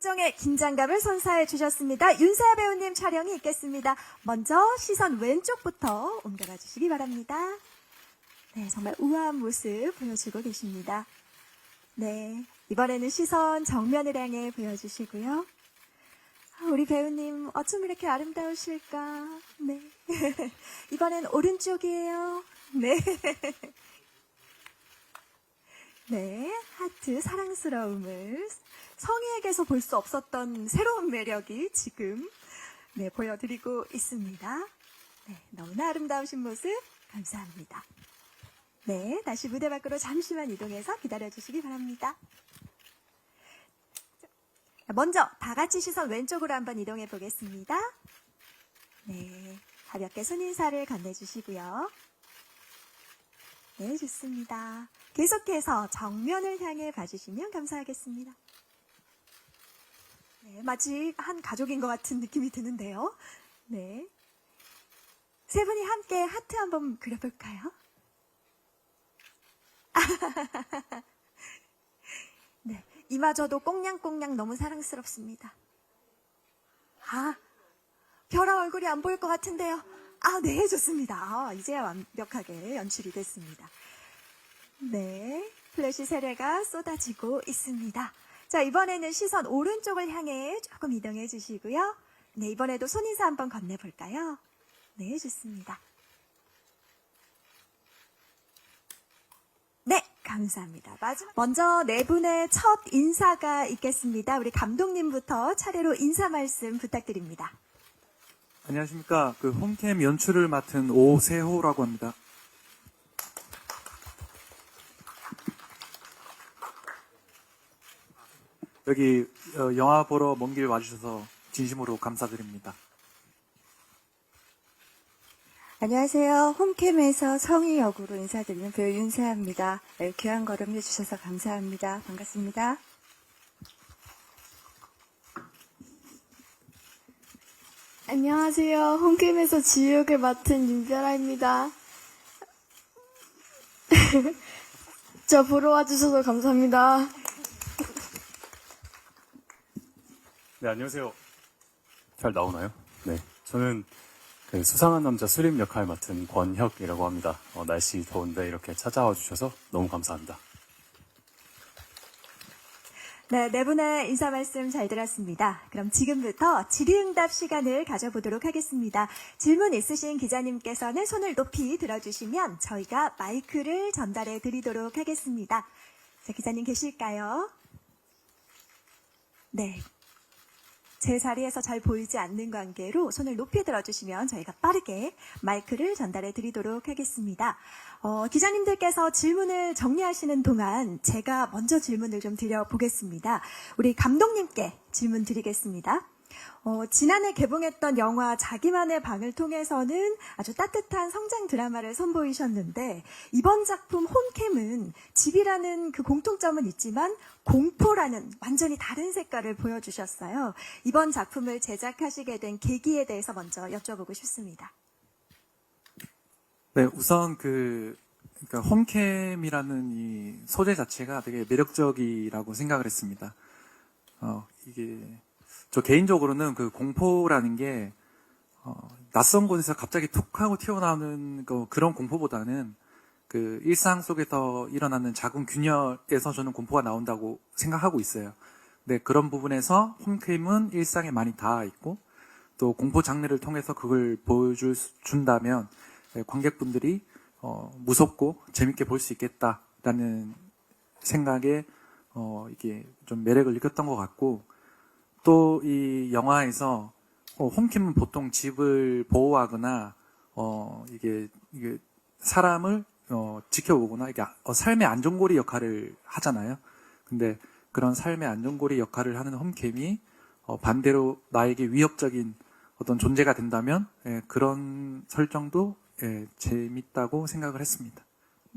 일종의 긴장감을 선사해 주셨습니다. 윤서아 배우님 촬영이 있겠습니다. 먼저 시선 왼쪽부터 옮겨가 주시기 바랍니다. 네, 정말 우아한 모습 보여주고 계십니다. 네, 이번에는 시선 정면을 향해 보여주시고요. 우리 배우님 어쩜 이렇게 아름다우실까? 네, 이번엔 오른쪽이에요. 네. 네, 하트 사랑스러움을 성희에게서 볼 수 없었던 새로운 매력이 지금 네, 보여드리고 있습니다. 네, 너무나 아름다우신 모습 감사합니다. 네, 다시 무대 밖으로 잠시만 이동해서 기다려주시기 바랍니다. 먼저 다 같이 시선 왼쪽으로 한번 이동해 보겠습니다. 네, 가볍게 손인사를 건네주시고요. 네, 좋습니다. 계속해서 정면을 향해 봐주시면 감사하겠습니다. 네, 마치 한 가족인 것 같은 느낌이 드는데요. 네, 세 분이 함께 하트 한번 그려볼까요? 네, 이마저도 꽁냥꽁냥 너무 사랑스럽습니다. 아, 별아 얼굴이 안 보일 것 같은데요. 아, 네, 좋습니다. 이제야 완벽하게 연출이 됐습니다. 네, 플래시 세례가 쏟아지고 있습니다. 자, 이번에는 시선 오른쪽을 향해 조금 이동해 주시고요. 네, 이번에도 손인사 한번 건네볼까요? 네, 좋습니다. 네, 감사합니다. 먼저 네 분의 첫 인사가 있겠습니다. 우리 감독님부터 차례로 인사 말씀 부탁드립니다. 안녕하십니까. 홈캠 연출을 맡은 오세호라고 합니다. 여기 영화 보러 먼 길 와주셔서 진심으로 감사드립니다. 안녕하세요. 홈캠에서 성희 역으로 인사드리는 배우 윤세아입니다. 귀한 걸음 해주셔서 감사합니다. 반갑습니다. 안녕하세요. 홈캠에서 지역을 맡은 윤별아입니다. 저 보러 와주셔서 감사합니다. 네, 안녕하세요. 잘 나오나요? 네, 저는 수상한 남자 수림 역할 맡은 권혁이라고 합니다. 날씨 더운데 이렇게 찾아와 주셔서 너무 감사합니다. 네, 네 분의 인사 말씀 잘 들었습니다. 그럼 지금부터 질의응답 시간을 가져보도록 하겠습니다. 질문 있으신 기자님께서는 손을 높이 들어주시면 저희가 마이크를 전달해 드리도록 하겠습니다. 자, 기자님 계실까요? 네. 제 자리에서 잘 보이지 않는 관계로 손을 높이 들어주시면 저희가 빠르게 마이크를 전달해 드리도록 하겠습니다. 기자님들께서 질문을 정리하시는 동안 제가 먼저 질문을 좀 드려보겠습니다. 우리 감독님께 질문 드리겠습니다. 지난해 개봉했던 영화 자기만의 방을 통해서는 아주 따뜻한 성장 드라마를 선보이셨는데 이번 작품 홈캠은 집이라는 그 공통점은 있지만 공포라는 완전히 다른 색깔을 보여주셨어요. 이번 작품을 제작하시게 된 계기에 대해서 먼저 여쭤보고 싶습니다. 네, 우선 그러니까 홈캠이라는 이 소재 자체가 되게 매력적이라고 생각을 했습니다. 저 개인적으로는 그 공포라는 게 낯선 곳에서 갑자기 툭 하고 튀어나오는 그런 공포보다는 그 일상 속에서 일어나는 작은 균열에서 저는 공포가 나온다고 생각하고 있어요. 근데 그런 부분에서 홈캠은 일상에 많이 닿아 있고 또 공포 장르를 통해서 그걸 보여준다면 관객분들이 무섭고 재밌게 볼 수 있겠다라는 생각에 이게 좀 매력을 느꼈던 것 같고 또 이 영화에서 홈캠은 보통 집을 보호하거나 이게 사람을 지켜보거나 이게 삶의 안전고리 역할을 하잖아요. 근데 그런 삶의 안전고리 역할을 하는 홈캠이 반대로 나에게 위협적인 어떤 존재가 된다면 그런 설정도 재밌다고 생각을 했습니다.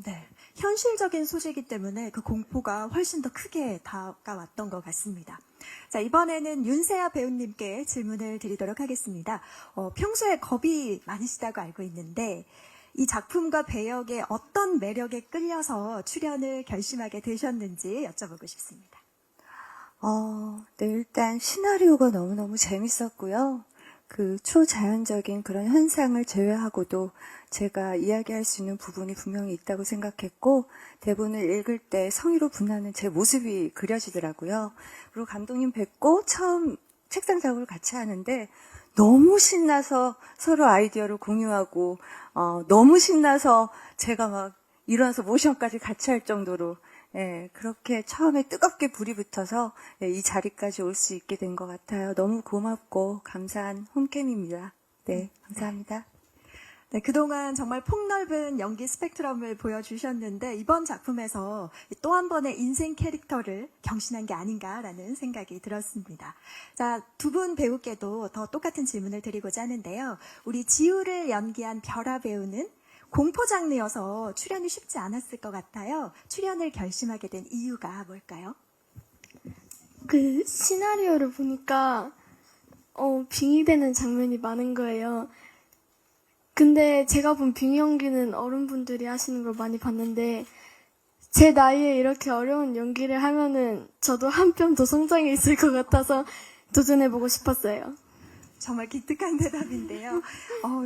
네, 현실적인 소재이기 때문에 그 공포가 훨씬 더 크게 다가왔던 것 같습니다. 자, 이번에는 윤세아 배우님께 질문을 드리도록 하겠습니다. 평소에 겁이 많으시다고 알고 있는데 이 작품과 배역의 어떤 매력에 끌려서 출연을 결심하게 되셨는지 여쭤보고 싶습니다. 네, 일단 시나리오가 너무너무 재밌었고요. 그 초자연적인 그런 현상을 제외하고도 제가 이야기할 수 있는 부분이 분명히 있다고 생각했고, 대본을 읽을 때 성의로 분하는 제 모습이 그려지더라고요. 그리고 감독님 뵙고 처음 책상 작업을 같이 하는데 너무 신나서 서로 아이디어를 공유하고, 너무 신나서 제가 막 일어나서 모션까지 같이 할 정도로, 예, 그렇게 처음에 뜨겁게 불이 붙어서 예, 이 자리까지 올 수 있게 된 것 같아요. 너무 고맙고 감사한 홈캠입니다. 네, 감사합니다. 네, 그동안 정말 폭넓은 연기 스펙트럼을 보여주셨는데 이번 작품에서 또 한 번의 인생 캐릭터를 경신한 게 아닌가라는 생각이 들었습니다. 자, 두 분 배우께도 더 똑같은 질문을 드리고자 하는데요. 우리 지우를 연기한 별아 배우는 공포 장르여서 출연이 쉽지 않았을 것 같아요. 출연을 결심하게 된 이유가 뭘까요? 그 시나리오를 보니까 빙의되는 장면이 많은 거예요. 근데 제가 본 빙의 연기는 어른분들이 하시는 걸 많이 봤는데 제 나이에 이렇게 어려운 연기를 하면은 저도 한 뼘 더 성장해 있을 것 같아서 도전해보고 싶었어요. 정말 기특한 대답인데요.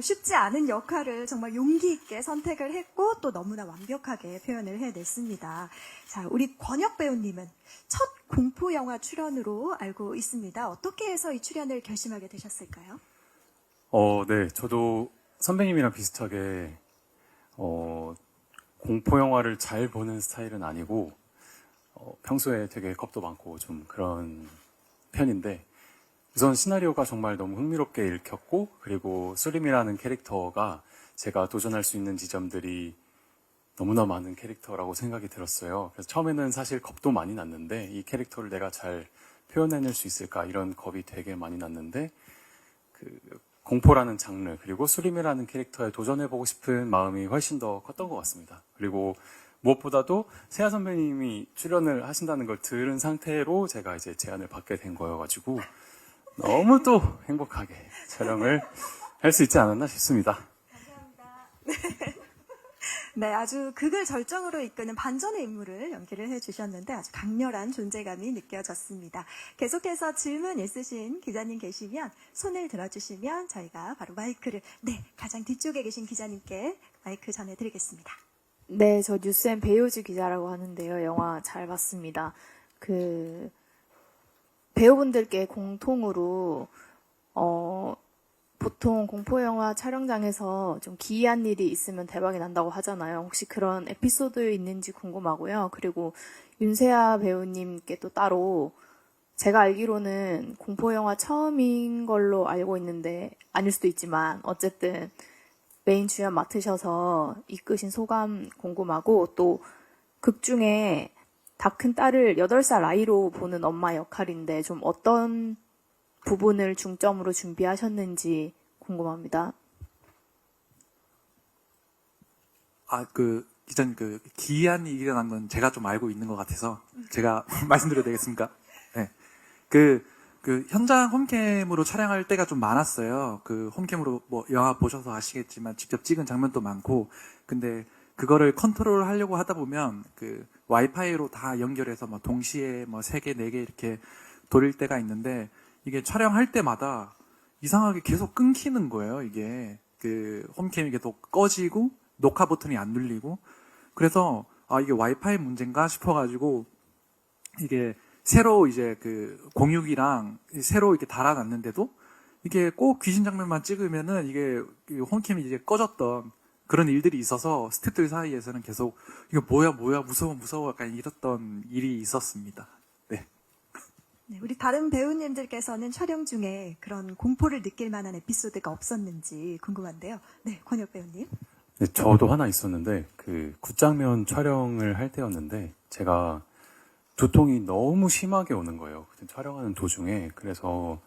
쉽지 않은 역할을 정말 용기 있게 선택을 했고 또 너무나 완벽하게 표현을 해냈습니다. 자, 우리 권혁 배우님은 첫 공포 영화 출연으로 알고 있습니다. 어떻게 해서 이 출연을 결심하게 되셨을까요? 네. 저도 선배님이랑 비슷하게, 공포 영화를 잘 보는 스타일은 아니고, 평소에 되게 겁도 많고 좀 그런 편인데, 우선 시나리오가 정말 너무 흥미롭게 읽혔고, 그리고 수림이라는 캐릭터가 제가 도전할 수 있는 지점들이 너무나 많은 캐릭터라고 생각이 들었어요. 그래서 처음에는 사실 겁도 많이 났는데, 이 캐릭터를 내가 잘 표현해낼 수 있을까, 이런 겁이 되게 많이 났는데, 공포라는 장르, 그리고 수림이라는 캐릭터에 도전해보고 싶은 마음이 훨씬 더 컸던 것 같습니다. 그리고 무엇보다도 세아 선배님이 출연을 하신다는 걸 들은 상태로 제가 이제 제안을 받게 된 거여가지고, 너무 또 행복하게 촬영을 할 수 있지 않았나 싶습니다. 네, 아주 극을 절정으로 이끄는 반전의 인물을 연기를 해주셨는데 아주 강렬한 존재감이 느껴졌습니다. 계속해서 질문 있으신 기자님 계시면 손을 들어주시면 저희가 바로 마이크를, 네, 가장 뒤쪽에 계신 기자님께 마이크 전해드리겠습니다. 네, 저 뉴스앤 배우지 기자라고 하는데요. 영화 잘 봤습니다. 배우분들께 공통으로 보통 공포영화 촬영장에서 좀 기이한 일이 있으면 대박이 난다고 하잖아요. 혹시 그런 에피소드 있는지 궁금하고요. 그리고 윤세아 배우님께 또 따로 제가 알기로는 공포영화 처음인 걸로 알고 있는데 아닐 수도 있지만 어쨌든 메인 주연 맡으셔서 이끄신 소감 궁금하고 또 극 중에 다 큰 딸을 8살 아이로 보는 엄마 역할인데 좀 어떤 부분을 중점으로 준비하셨는지 궁금합니다. 기자님, 기이한 일이 일어난 건 제가 좀 알고 있는 것 같아서 제가 말씀드려도 되겠습니까? 네. 현장 홈캠으로 촬영할 때가 좀 많았어요. 홈캠으로 영화 보셔서 아시겠지만 직접 찍은 장면도 많고, 근데 그거를 컨트롤 하려고 하다 보면 와이파이로 다 연결해서 동시에 3개, 4개 이렇게 돌릴 때가 있는데, 이게 촬영할 때마다 이상하게 계속 끊기는 거예요. 이게 홈캠이 계속 꺼지고 녹화 버튼이 안 눌리고, 그래서 이게 와이파이 문제인가 싶어가지고 이게 새로 이제 공유기랑 새로 이렇게 달아놨는데도 이게 꼭 귀신 장면만 찍으면은 이게 홈캠이 이제 꺼졌던 그런 일들이 있어서 스태프들 사이에서는 계속 이거 뭐야 무서워 약간 이랬던 일이 있었습니다. 네. 네, 우리 다른 배우님들께서는 촬영 중에 그런 공포를 느낄 만한 에피소드가 없었는지 궁금한데요. 네, 권혁 배우님. 네, 저도 하나 있었는데 굿장면 촬영을 할 때였는데 제가 두통이 너무 심하게 오는 거예요. 촬영하는 도중에. 그래서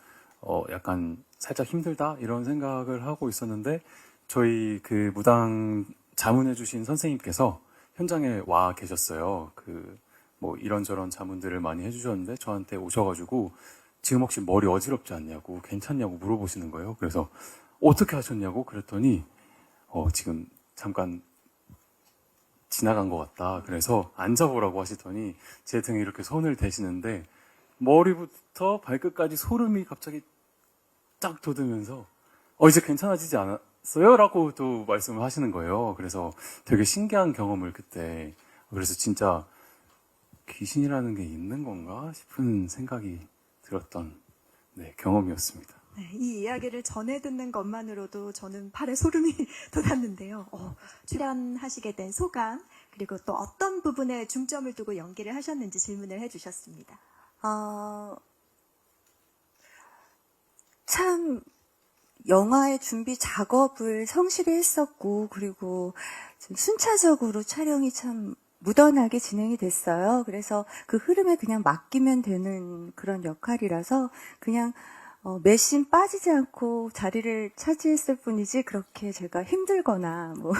약간 살짝 힘들다 이런 생각을 하고 있었는데 저희 무당 자문해주신 선생님께서 현장에 와 계셨어요. 이런저런 자문들을 많이 해주셨는데 저한테 오셔가지고 지금 혹시 머리 어지럽지 않냐고 괜찮냐고 물어보시는 거예요. 그래서 어떻게 하셨냐고 그랬더니 지금 잠깐 지나간 것 같다. 그래서 앉아보라고 하시더니 제 등에 이렇게 손을 대시는데 머리부터 발끝까지 소름이 갑자기 쫙 돋으면서 이제 괜찮아지지 않았어요? 라고 또 말씀을 하시는 거예요. 그래서 되게 신기한 경험을 그때, 그래서 진짜 귀신이라는 게 있는 건가 싶은 생각이 들었던 경험이었습니다. 네, 이 이야기를 전해 듣는 것만으로도 저는 팔에 소름이 돋았는데요. 출연하시게 된 소감, 그리고 또 어떤 부분에 중점을 두고 연기를 하셨는지 질문을 해주셨습니다. 참 영화의 준비 작업을 성실히 했었고, 그리고 좀 순차적으로 촬영이 참 무던하게 진행이 됐어요. 그래서 그 흐름에 그냥 맡기면 되는 그런 역할이라서 그냥 매심 빠지지 않고 자리를 차지했을 뿐이지 그렇게 제가 힘들거나 뭐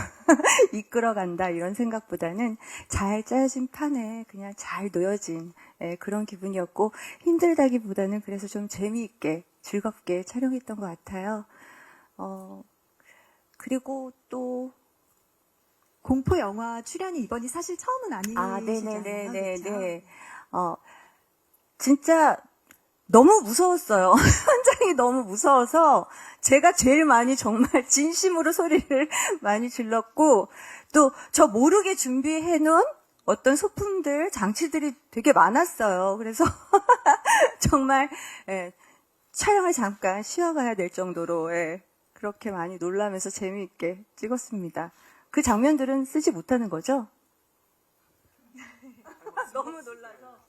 이끌어간다 이런 생각보다는 잘 짜여진 판에 그냥 잘 놓여진 그런 기분이었고, 힘들다기보다는 그래서 좀 재미있게 즐겁게 촬영했던 것 같아요. 그리고 또 공포 영화 출연이 이번이 사실 처음은 아니시잖아요. 네네네네. 진짜 너무 무서웠어요. 현장이 너무 무서워서 제가 제일 많이 정말 진심으로 소리를 많이 질렀고, 또 저 모르게 준비해 놓은 어떤 소품들, 장치들이 되게 많았어요. 그래서 정말 촬영을 잠깐 쉬어가야 될 정도로 그렇게 많이 놀라면서 재미있게 찍었습니다. 그 장면들은 쓰지 못하는 거죠? 너무 놀라서.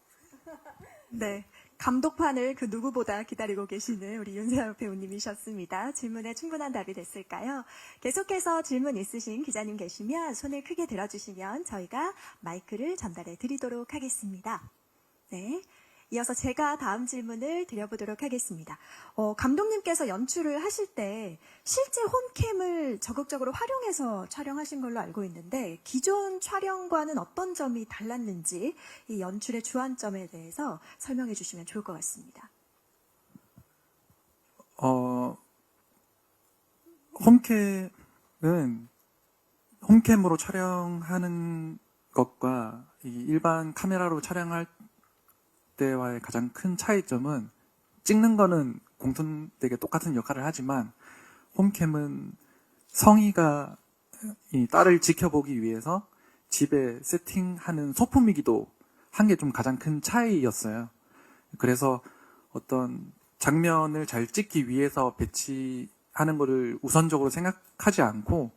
네. 감독판을 그 누구보다 기다리고 계시는 우리 윤세아 배우님이셨습니다. 질문에 충분한 답이 됐을까요? 계속해서 질문 있으신 기자님 계시면 손을 크게 들어주시면 저희가 마이크를 전달해 드리도록 하겠습니다. 네. 이어서 제가 다음 질문을 드려보도록 하겠습니다. 감독님께서 연출을 하실 때 실제 홈캠을 적극적으로 활용해서 촬영하신 걸로 알고 있는데, 기존 촬영과는 어떤 점이 달랐는지 이 연출의 주안점에 대해서 설명해 주시면 좋을 것 같습니다. 홈캠으로 촬영하는 것과 이 일반 카메라로 촬영할 때와의 가장 큰 차이점은, 찍는 거는 공통되게 똑같은 역할을 하지만 홈캠은 성희가 이 딸을 지켜보기 위해서 집에 세팅하는 소품이기도 한 게 좀 가장 큰 차이였어요. 그래서 어떤 장면을 잘 찍기 위해서 배치하는 거를 우선적으로 생각하지 않고,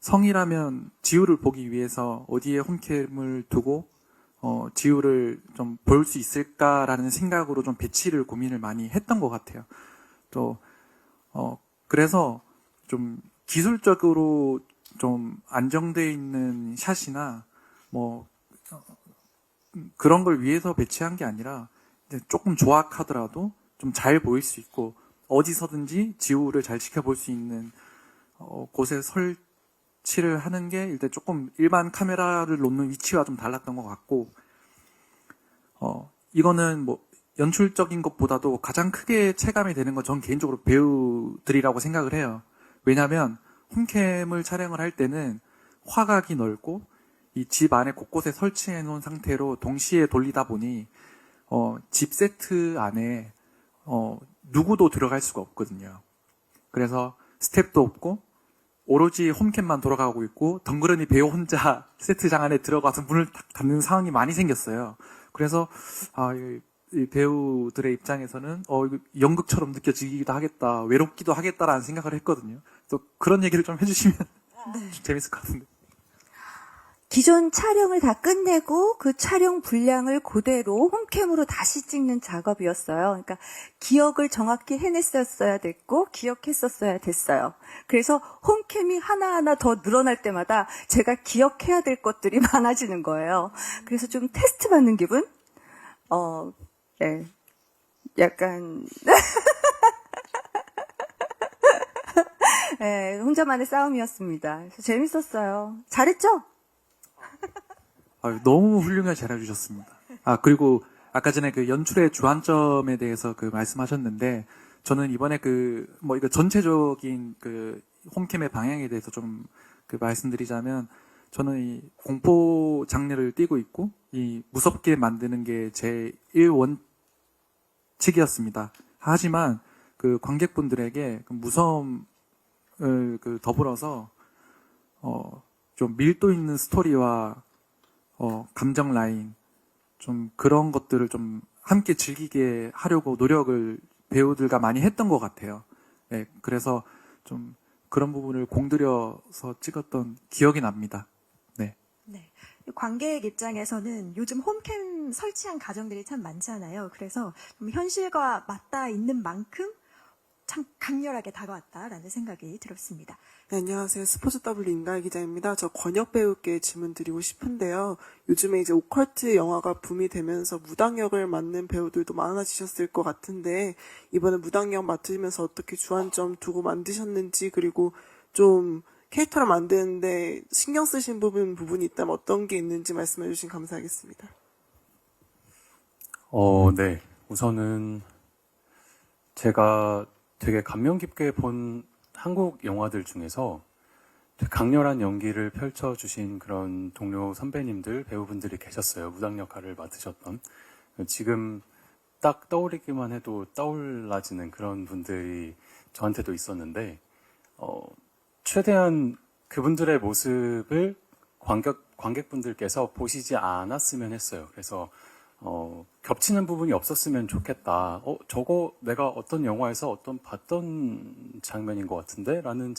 성희라면 지우를 보기 위해서 어디에 홈캠을 두고 지우를 좀 볼 수 있을까라는 생각으로 좀 배치를 고민을 많이 했던 것 같아요. 또, 그래서 좀 기술적으로 좀 안정되어 있는 샷이나 그런 걸 위해서 배치한 게 아니라, 이제 조금 조악하더라도 좀 잘 보일 수 있고, 어디서든지 지우를 잘 지켜볼 수 있는 곳에 설치를 하는 게 일단 조금 일반 카메라를 놓는 위치와 좀 달랐던 것 같고, 이거는 연출적인 것보다도 가장 크게 체감이 되는 건 전 개인적으로 배우들이라고 생각을 해요. 왜냐하면 홈캠을 촬영을 할 때는 화각이 넓고 이 집 안에 곳곳에 설치해 놓은 상태로 동시에 돌리다 보니 집 세트 안에 누구도 들어갈 수가 없거든요. 그래서 스텝도 없고 오로지 홈캠만 돌아가고 있고, 덩그러니 배우 혼자 세트장 안에 들어가서 문을 탁 닫는 상황이 많이 생겼어요. 그래서 이 배우들의 입장에서는 이거 연극처럼 느껴지기도 하겠다, 외롭기도 하겠다라는 생각을 했거든요. 또 그런 얘기를 좀 해주시면 좀 재밌을 것 같은데. 기존 촬영을 다 끝내고 그 촬영 분량을 그대로 홈캠으로 다시 찍는 작업이었어요. 그러니까 기억을 정확히 해냈었어야 됐고 기억했었어야 됐어요. 그래서 홈캠이 하나하나 더 늘어날 때마다 제가 기억해야 될 것들이 많아지는 거예요. 그래서 좀 테스트 받는 기분? 약간 혼자만의 싸움이었습니다. 그래서 재밌었어요. 잘했죠? 너무 훌륭하게 잘해주셨습니다. 그리고 아까 전에 그 연출의 주안점에 대해서 말씀하셨는데, 저는 이번에 이거 전체적인 홈캠의 방향에 대해서 좀 말씀드리자면, 저는 이 공포 장르를 띠고 있고, 이 무섭게 만드는 게 제 치기였습니다. 하지만 그 관객분들에게 그 무서움을 그 더불어서 좀 밀도 있는 스토리와 감정 라인 좀 그런 것들을 좀 함께 즐기게 하려고 노력을 배우들과 많이 했던 것 같아요. 네, 그래서 좀 그런 부분을 공들여서 찍었던 기억이 납니다. 네. 네. 관객 입장에서는 요즘 홈캠 설치한 가정들이 참 많잖아요. 그래서 좀 현실과 맞닿아 있는 만큼 참 강렬하게 다가왔다라는 생각이 들었습니다. 네, 안녕하세요. 스포츠 W 임가희 기자입니다. 저 권혁 배우께 질문 드리고 싶은데요. 요즘에 이제 오컬트 영화가 붐이 되면서 무당역을 맡는 배우들도 많아지셨을 것 같은데 이번에 무당역 맡으면서 어떻게 주안점 두고 만드셨는지 그리고 좀 캐릭터를 만드는데 신경 쓰신 부분이 있다면 어떤 게 있는지 말씀해 주시면 감사하겠습니다. 네. 우선은 제가 되게 감명 깊게 본 한국 영화들 중에서 되게 강렬한 연기를 펼쳐주신 그런 동료 선배님들, 배우분들이 계셨어요. 무당 역할을 맡으셨던. 지금 딱 떠오르기만 해도 떠올라지는 그런 분들이 저한테도 있었는데, 최대한 그분들의 모습을 관객분들께서 보시지 않았으면 했어요. 그래서 겹치는 부분이 없었으면 좋겠다. 저거 내가 어떤 영화에서 봤던 장면인 것 같은데? 라는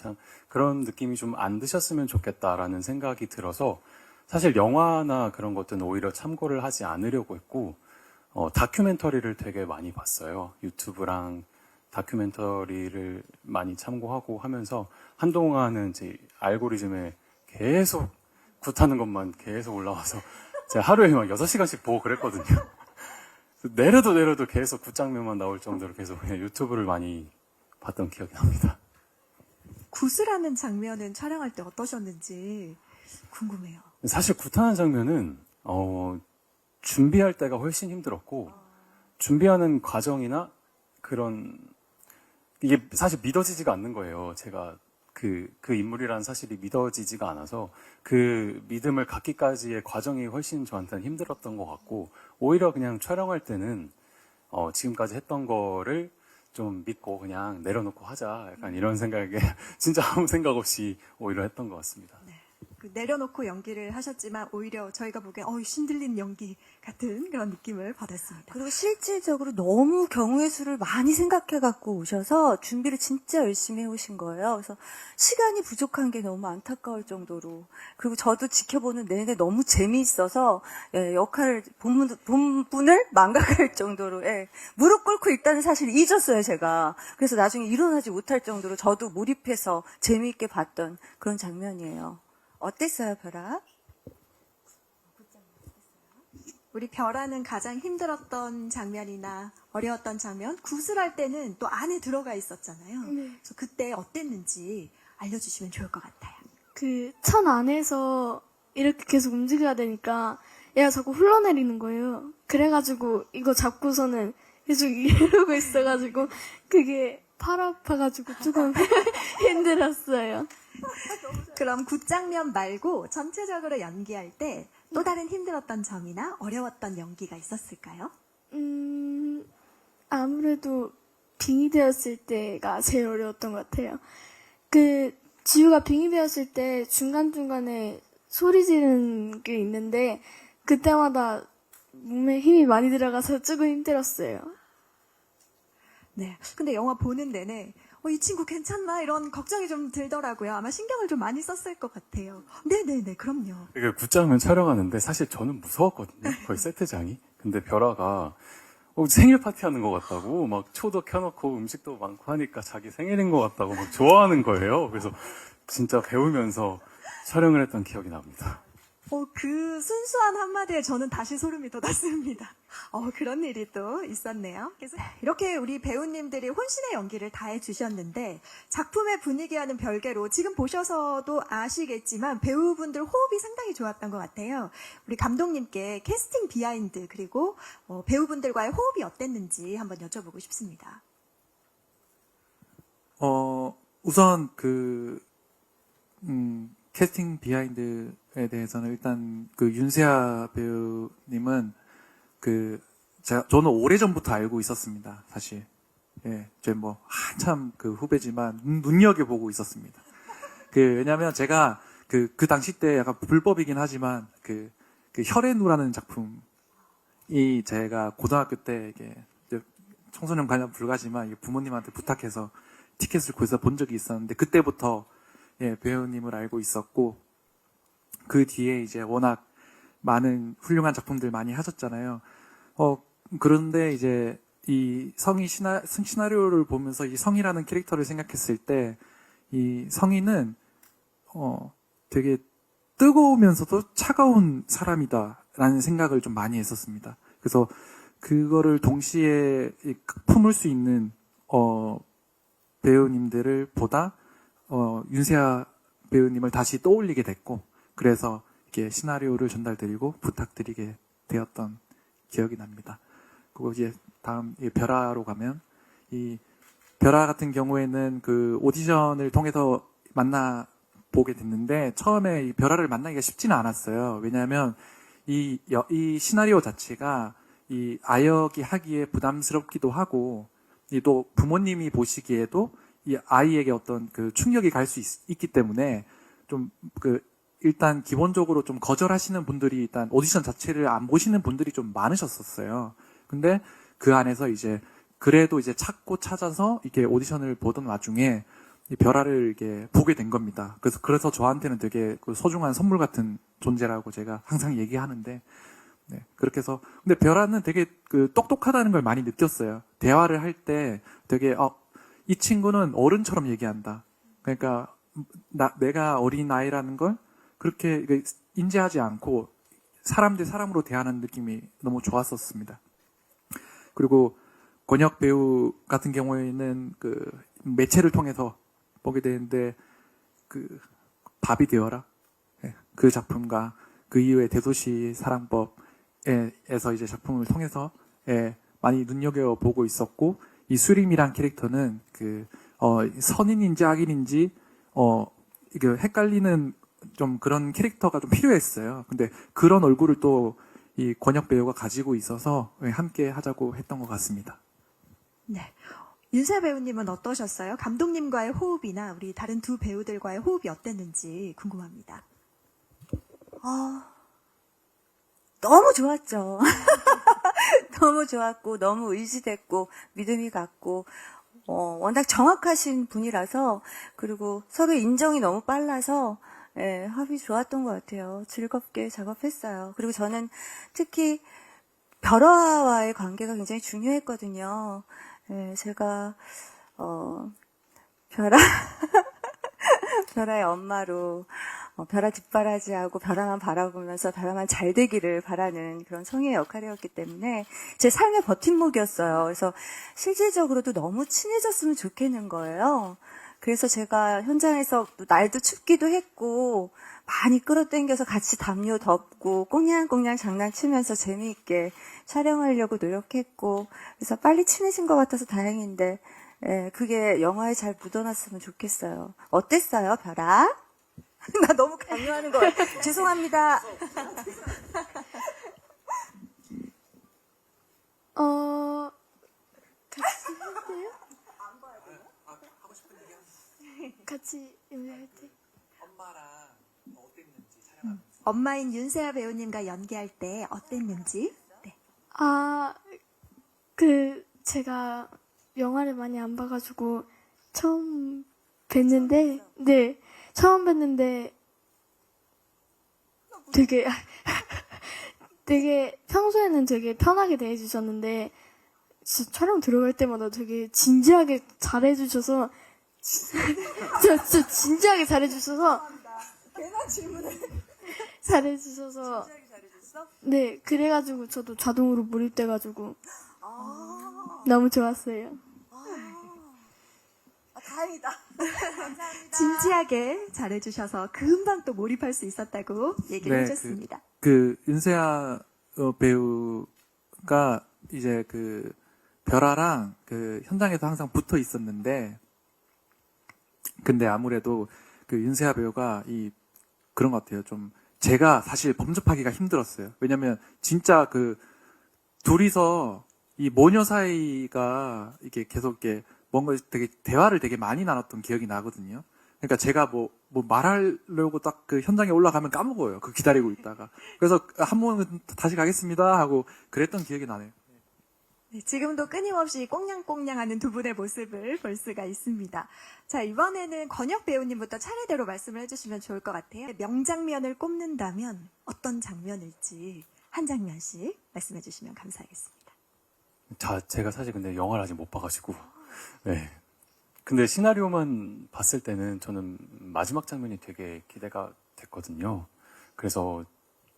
그런 느낌이 좀 안 드셨으면 좋겠다라는 생각이 들어서 사실 영화나 그런 것들은 오히려 참고를 하지 않으려고 했고, 다큐멘터리를 되게 많이 봤어요. 유튜브랑 다큐멘터리를 많이 참고하고 하면서 한동안은 제 알고리즘에 계속 굿하는 것만 계속 올라와서 제가 하루에 막 6시간씩 보고 그랬거든요. 내려도 계속 굿장면만 나올 정도로 계속 그냥 유튜브를 많이 봤던 기억이 납니다. 구슬하는 장면은 촬영할 때 어떠셨는지 궁금해요. 사실 굿하는 장면은 준비할 때가 훨씬 힘들었고 준비하는 과정이나 그런 이게 사실 믿어지지가 않는 거예요. 제가 그 인물이라는 사실이 믿어지지가 않아서 그 믿음을 갖기까지의 과정이 훨씬 저한테는 힘들었던 것 같고 오히려 그냥 촬영할 때는 지금까지 했던 거를 좀 믿고 그냥 내려놓고 하자 약간 이런 생각에 진짜 아무 생각 없이 오히려 했던 것 같습니다. 네. 그 내려놓고 연기를 하셨지만 오히려 저희가 보기엔 신들린 연기 같은 그런 느낌을 받았습니다. 그리고 실질적으로 너무 경우의 수를 많이 생각해 갖고 오셔서 준비를 진짜 열심히 해오신 거예요. 그래서 시간이 부족한 게 너무 안타까울 정도로. 그리고 저도 지켜보는 내내 너무 재미있어서 역할을 본분을 망각할 정도로 무릎 꿇고 일단은 사실 잊었어요, 제가. 그래서 나중에 일어나지 못할 정도로 저도 몰입해서 재미있게 봤던 그런 장면이에요. 어땠어요, 별아? 우리 별아는 가장 힘들었던 장면이나 어려웠던 장면, 구슬할 때는 또 안에 들어가 있었잖아요. 그래서 그때 어땠는지 알려주시면 좋을 것 같아요. 그 천 안에서 이렇게 계속 움직여야 되니까 얘가 자꾸 흘러내리는 거예요. 그래가지고 이거 잡고서는 계속 이러고 있어가지고 그게 팔 아파가지고 조금 힘들었어요. 그럼 굿장면 말고 전체적으로 연기할 때 또 다른 힘들었던 점이나 어려웠던 연기가 있었을까요? 아무래도 빙의 되었을 때가 제일 어려웠던 것 같아요. 그 지우가 빙의 되었을 때 중간중간에 소리 지르는 게 있는데 그때마다 몸에 힘이 많이 들어가서 조금 힘들었어요. 네. 근데 영화 보는 내내 이 친구 괜찮나? 이런 걱정이 좀 들더라고요. 아마 신경을 좀 많이 썼을 것 같아요. 네네네, 그럼요. 그러니까 굿장면 촬영하는데 사실 저는 무서웠거든요. 거의 세트장이. 근데 별아가 생일 파티하는 것 같다고 막 초도 켜놓고 음식도 많고 하니까 자기 생일인 것 같다고 막 좋아하는 거예요. 그래서 진짜 배우면서 촬영을 했던 기억이 납니다. 그 순수한 한마디에 저는 다시 소름이 돋았습니다. 그런 일이 또 있었네요. 그래서 이렇게 우리 배우님들이 혼신의 연기를 다 해주셨는데 작품의 분위기와는 별개로 지금 보셔서도 아시겠지만 배우분들 호흡이 상당히 좋았던 것 같아요. 우리 감독님께 캐스팅 비하인드 그리고 배우분들과의 호흡이 어땠는지 한번 여쭤보고 싶습니다. 우선 캐스팅 비하인드에 대해서는 일단 윤세아 배우님은 저는 오래전부터 알고 있었습니다, 사실. 예, 제 뭐, 한참 그 후배지만, 눈여겨보고 있었습니다. 왜냐면 제가 그 당시 때 약간 불법이긴 하지만, 그 혈의누라는 작품이 제가 고등학교 때 이게 청소년 관람 불가지만 부모님한테 부탁해서 티켓을 구해서 본 적이 있었는데, 그때부터 예, 배우님을 알고 있었고, 그 뒤에 이제 워낙 많은 훌륭한 작품들 많이 하셨잖아요. 그런데 이제 이 성희 시나리오를 보면서 이 성희라는 캐릭터를 생각했을 때, 이 성희는 되게 뜨거우면서도 차가운 사람이다라는 생각을 좀 많이 했었습니다. 그래서 그거를 동시에 품을 수 있는 배우님들을 보다 윤세아 배우님을 다시 떠올리게 됐고, 그래서 이렇게 시나리오를 전달드리고 부탁드리게 되었던 기억이 납니다. 그리고 이제 다음 벼라로 가면, 이 벼라 같은 경우에는 그 오디션을 통해서 만나보게 됐는데, 처음에 이 벼라를 만나기가 쉽지는 않았어요. 왜냐하면 이 시나리오 자체가 이 아역이 하기에 부담스럽기도 하고, 또 부모님이 보시기에도 이 아이에게 어떤 그 충격이 갈 수 있기 때문에 좀 일단 기본적으로 좀 거절하시는 분들이, 일단 오디션 자체를 안 보시는 분들이 좀 많으셨었어요. 근데 그 안에서 이제 그래도 이제 찾고 찾아서 이렇게 오디션을 보던 와중에 이 벼라를 이렇게 보게 된 겁니다. 그래서 저한테는 되게 그 소중한 선물 같은 존재라고 제가 항상 얘기하는데, 네, 그렇게 해서, 근데 벼라는 되게 그 똑똑하다는 걸 많이 느꼈어요. 대화를 할 때 되게 이 친구는 어른처럼 얘기한다. 그러니까 내가 어린 아이라는 걸 그렇게 인지하지 않고 사람 대 사람으로 대하는 느낌이 너무 좋았었습니다. 그리고 권혁 배우 같은 경우에는 그 매체를 통해서 보게 되는데, 그 밥이 되어라, 그 작품과 그 이후에 대도시 사랑법에서 이제 작품을 통해서 많이 눈여겨보고 있었고, 이 수림이란 캐릭터는 선인인지 악인인지 이게 헷갈리는 좀 그런 캐릭터가 좀 필요했어요. 근데 그런 얼굴을 또 이 권혁 배우가 가지고 있어서 함께 하자고 했던 것 같습니다. 네. 윤세아 배우님은 어떠셨어요? 감독님과의 호흡이나 우리 다른 두 배우들과의 호흡이 어땠는지 궁금합니다. 너무 좋았죠. 너무 좋았고, 너무 의지됐고, 믿음이 갔고, 워낙 정확하신 분이라서, 그리고 서로 인정이 너무 빨라서, 예, 합이 좋았던 것 같아요. 즐겁게 작업했어요. 그리고 저는 특히 벼라와의 관계가 굉장히 중요했거든요. 예, 제가, 벼라의 엄마로, 벼라 뒷바라지하고 벼라만 바라보면서 벼라만 잘 되기를 바라는 그런 성의의 역할이었기 때문에 제 삶의 버팀목이었어요. 그래서 실질적으로도 너무 친해졌으면 좋겠는 거예요. 그래서 제가 현장에서 날도 춥기도 했고 많이 끌어당겨서 같이 담요 덮고 꽁냥꽁냥 장난치면서 재미있게 촬영하려고 노력했고, 그래서 빨리 친해진 것 같아서 다행인데, 예, 그게 영화에 잘 묻어났으면 좋겠어요. 어땠어요, 벼라? 나 너무 강요하는 거 죄송합니다. 같이 할게요? 같이 연기할 때? 엄마인 윤세아 배우님과 연기할 때 어땠는지? 네. 제가 영화를 많이 안 봐가지고 처음 뵀는데, 네, 처음 뵀는데 되게 평소에는 되게 편하게 대해주셨는데, 진짜 촬영 들어갈 때마다 되게 진지하게 잘해주셔서, 진짜 진지하게 잘해주셔서, 잘해주셔서, 네, 그래가지고 저도 자동으로 몰입돼가지고 너무 좋았어요. 다행이다. 감사합니다. 진지하게 잘해주셔서 금방 또 몰입할 수 있었다고 얘기를 네, 해줬습니다. 윤세아 배우가 이제 벼라랑 현장에서 항상 붙어 있었는데, 근데 아무래도 윤세아 배우가 그런 것 같아요. 좀 제가 사실 범접하기가 힘들었어요. 왜냐면 진짜 둘이서 이 모녀 사이가 이게 계속 이렇게 뭔가 되게 대화를 되게 많이 나눴던 기억이 나거든요. 그러니까 제가 뭐 말하려고 딱 그 현장에 올라가면 까먹어요. 그 기다리고 있다가. 그래서 한 번은 다시 가겠습니다 하고 그랬던 기억이 나네요. 네, 지금도 끊임없이 꽁냥꽁냥하는 두 분의 모습을 볼 수가 있습니다. 자, 이번에는 권혁 배우님부터 차례대로 말씀을 해주시면 좋을 것 같아요. 명장면을 꼽는다면 어떤 장면일지 한 장면씩 말씀해 주시면 감사하겠습니다. 제가 사실 근데 영화를 아직 못 봐가지고. 네. 근데 시나리오만 봤을 때는 저는 마지막 장면이 되게 기대가 됐거든요. 그래서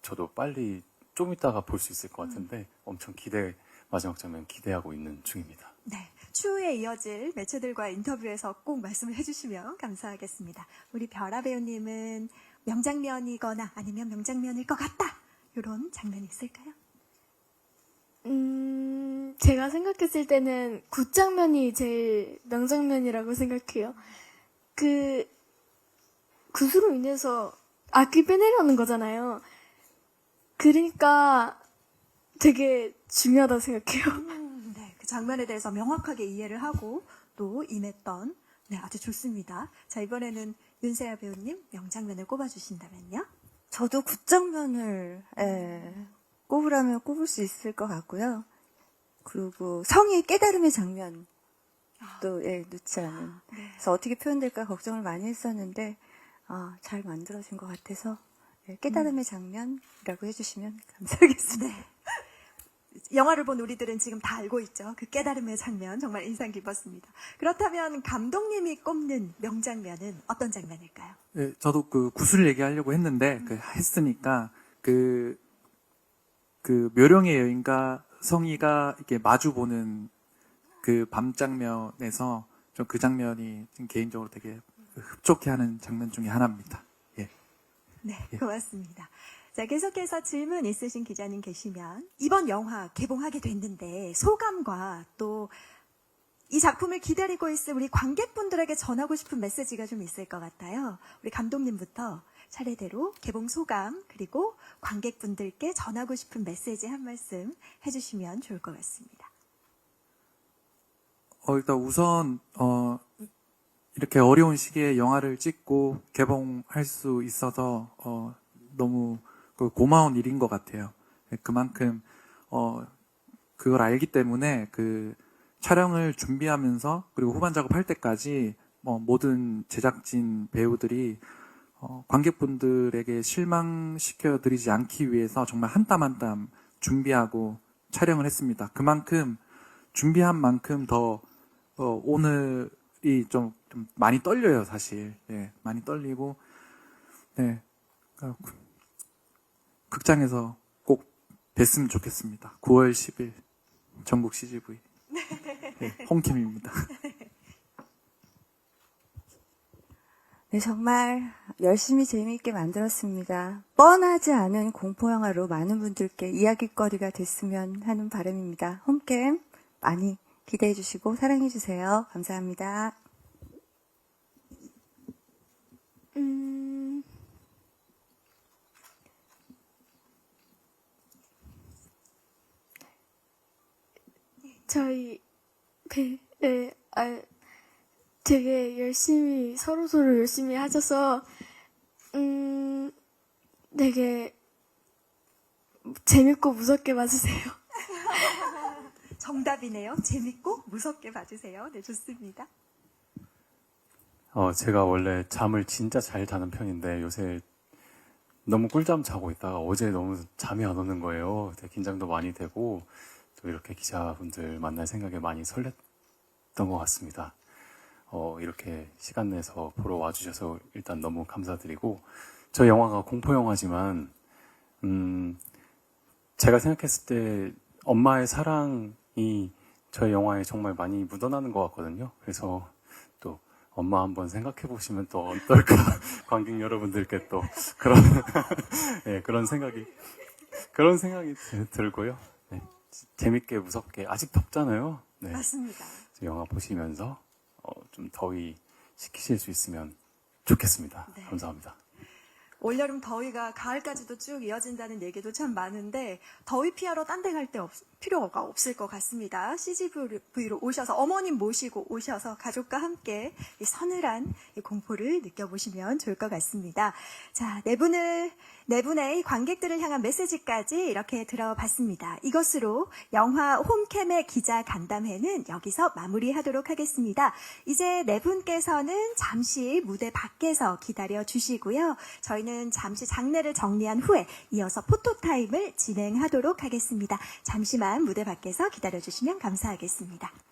저도 빨리 좀 이따가 볼 수 있을 것 같은데 엄청 마지막 장면 기대하고 있는 중입니다. 네, 추후에 이어질 매체들과 인터뷰에서 꼭 말씀을 해주시면 감사하겠습니다. 우리 별아 배우님은 명장면이거나 아니면 명장면일 것 같다 이런 장면이 있을까요? 제가 생각했을 때는 굿장면이 제일 명장면이라고 생각해요. 굿으로 인해서 악기 빼내려는 거잖아요. 그러니까 되게 중요하다고 생각해요. 네, 그 장면에 대해서 명확하게 이해를 하고 또 임했던 네, 아주 좋습니다. 자, 이번에는 윤세아 배우님 명장면을 꼽아주신다면요? 저도 굿장면을 꼽으라면 꼽을 수 있을 것 같고요. 그리고 성의 깨달음의 장면도 놓지 않은. 그래서 어떻게 표현될까 걱정을 많이 했었는데 잘 만들어진 것 같아서 깨달음의 장면이라고 해주시면 감사하겠습니다. 네. 영화를 본 우리들은 지금 다 알고 있죠. 그 깨달음의 장면 정말 인상 깊었습니다. 그렇다면 감독님이 꼽는 명장면은 어떤 장면일까요? 네, 저도 그 구슬 얘기하려고 했는데 했으니까 그 묘령의 여인과 성희가 이렇게 마주 보는 그 밤 장면에서 좀 그 장면이 좀 개인적으로 되게 흡족해하는 장면 중에 하나입니다. 예. 네, 고맙습니다. 자, 계속해서 질문 있으신 기자님 계시면 이번 영화 개봉하게 됐는데 소감과 또 이 작품을 기다리고 있을 우리 관객분들에게 전하고 싶은 메시지가 좀 있을 것 같아요. 우리 감독님부터 차례대로 개봉 소감 그리고 관객분들께 전하고 싶은 메시지 한 말씀 해주시면 좋을 것 같습니다. 일단 우선 이렇게 어려운 시기에 영화를 찍고 개봉할 수 있어서 너무 고마운 일인 것 같아요. 그만큼 그걸 알기 때문에 그 촬영을 준비하면서 그리고 후반 작업할 때까지 모든 제작진 배우들이 관객분들에게 실망시켜드리지 않기 위해서 정말 한 땀 한 땀 준비하고 촬영을 했습니다. 그만큼 준비한 만큼 더 오늘이 좀 많이 떨려요, 사실. 예, 많이 떨리고 네, 극장에서 꼭 뵀으면 좋겠습니다. 9월 10일 전국 CGV 네, 홈캠입니다. 네, 정말 열심히 재미있게 만들었습니다. 뻔하지 않은 공포영화로 많은 분들께 이야기거리가 됐으면 하는 바람입니다. 홈캠 많이 기대해 주시고 사랑해 주세요. 감사합니다. 저희 되게 열심히 서로 열심히 하셔서 되게 재밌고 무섭게 봐주세요. 정답이네요. 재밌고 무섭게 봐주세요. 네, 좋습니다. 제가 원래 잠을 진짜 잘 자는 편인데 요새 너무 꿀잠 자고 있다가 어제 너무 잠이 안 오는 거예요. 되게 긴장도 많이 되고 또 이렇게 기자분들 만날 생각에 많이 설렜던 것 같습니다. 이렇게 시간 내서 보러 와주셔서 일단 너무 감사드리고 저 영화가 공포영화지만 제가 생각했을 때 엄마의 사랑이 저희 영화에 정말 많이 묻어나는 것 같거든요. 그래서 또 엄마 한번 생각해 보시면 또 어떨까 관객 여러분들께 또 그런 네, 그런 생각이 들고요. 네, 재밌게 무섭게 아직 덥잖아요. 네, 맞습니다. 영화 보시면서 좀 더위 식히실 수 있으면 좋겠습니다. 네. 감사합니다. 올여름 더위가 가을까지도 쭉 이어진다는 얘기도 참 많은데 더위 피하러 딴 데 갈 데 필요가 없을 것 같습니다. CGV로 오셔서 어머님 모시고 오셔서 가족과 함께 이 서늘한 이 공포를 느껴보시면 좋을 것 같습니다. 자, 네 분의 관객들을 향한 메시지까지 이렇게 들어봤습니다. 이것으로 영화 홈캠의 기자 간담회는 여기서 마무리하도록 하겠습니다. 이제 네 분께서는 잠시 무대 밖에서 기다려 주시고요. 저희는 잠시 장례를 정리한 후에 이어서 포토타임을 진행하도록 하겠습니다. 잠시만 무대 밖에서 기다려 주시면 감사하겠습니다.